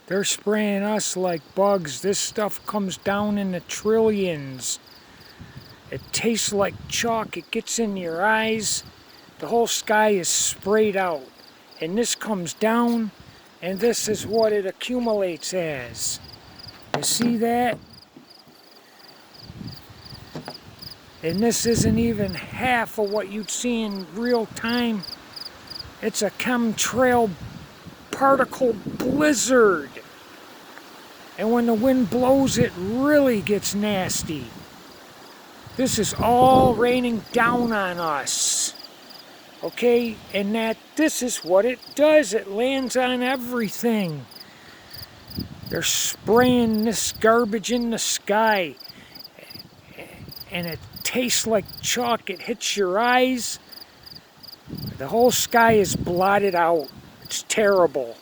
They're spraying us like bugs. This stuff comes down in the trillions. It tastes like chalk. It gets in your eyes. The whole sky is sprayed out. And this comes down, and this is what it accumulates as. You see that? And this isn't even half of what you'd see in real time. It's a chemtrail particle blizzard. And when the wind blows, it really gets nasty. This is all raining down on us. Okay? And this is what it does. It lands on everything. They're spraying this garbage in the sky. And it tastes like chalk. It hits your eyes. The whole sky is blotted out. It's terrible.